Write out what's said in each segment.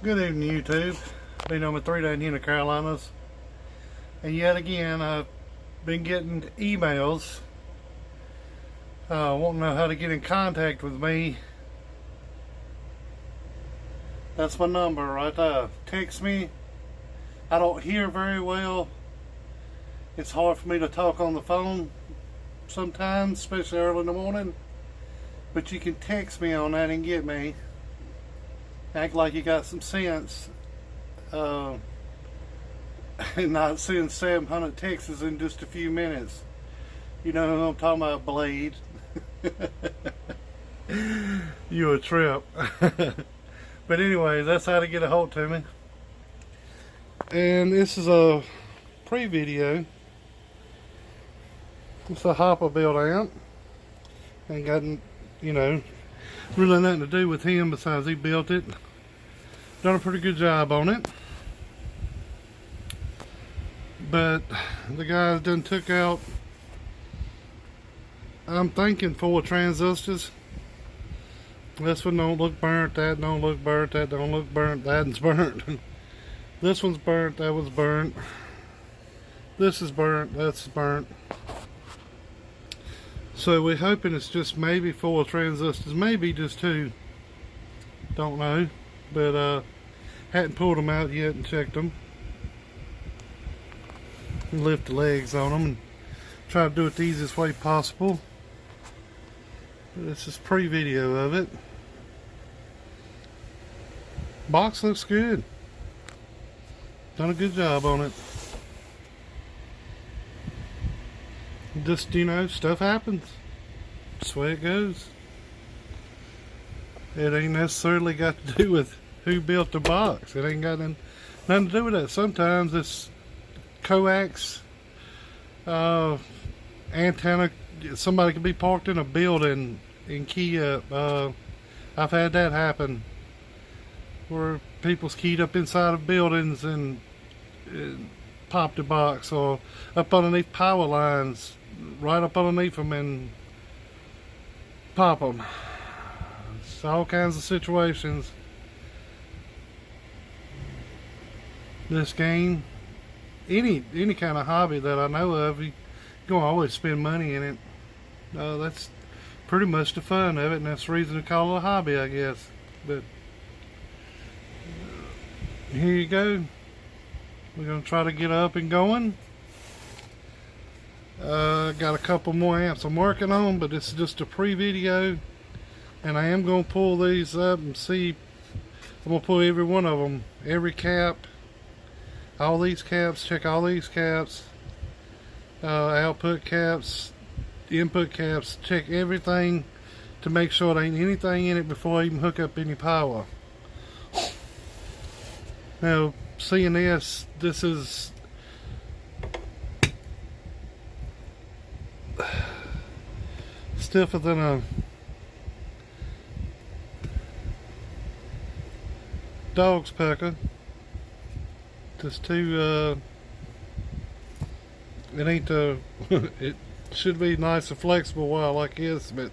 Good evening, YouTube. Been on my 3-day in the Carolinas, and yet again I've been getting emails wanting to know how to get in contact with me. That's my number right there. Text me. I don't hear very well. It's hard for me to talk on the phone sometimes, especially early in the morning. But you can text me on that and get me. Act like you got some sense. And not send 700 texts in just a few minutes. You know who I'm talking about, Blade. You a trip. But anyway, that's how to get a hold to me. And this is a pre-video. It's a hopper built amp. Ain't got, really nothing to do with him besides he built it. Done a pretty good job on it. But the guys done took out, I'm thinking, 4 transistors. This one don't look burnt, that don't look burnt, that don't look burnt, that one's burnt. This one's burnt, that one's burnt. This is burnt, that's burnt. So we're hoping it's just maybe 4 transistors, maybe just 2. Don't know, but hadn't pulled them out yet and checked them. Lift the legs on them and try to do it the easiest way possible. But this is pre-video of it. Box looks good. Done a good job on it. Just, stuff happens. That's the way it goes. It ain't necessarily got to do with who built the box. It ain't got nothing to do with that. Sometimes it's coax, antenna. Somebody could be parked in a building and key up. I've had that happen where people's keyed up inside of buildings and popped the box, or up underneath power lines, right up underneath them, and pop them. It's all kinds of situations. This game, any kind of hobby that I know of, you're gonna always spend money in it. That's pretty much the fun of it, and that's the reason to call it a hobby, I guess. But here you go. We're gonna try to get up and going. Got a couple more amps I'm working on, but this is just a pre-video, and I am gonna pull these up and see. I'm gonna pull every one of them, every cap, all these caps, check all these caps, output caps, input caps, check everything to make sure there ain't anything in it before I even hook up any power. Now, seeing this is stiffer than a dog's pecker. Just too, it ain't it should be nice and flexible while like this, but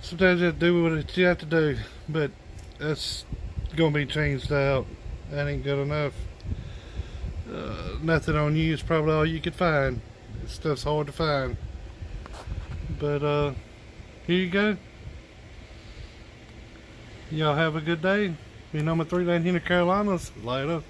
sometimes you have to do what you have to do. But that's gonna be changed out. That ain't good enough. Nothing on you is probably all you could find. This stuff's hard to find. But here you go. Y'all have a good day. My 3-day in the Carolinas. Later.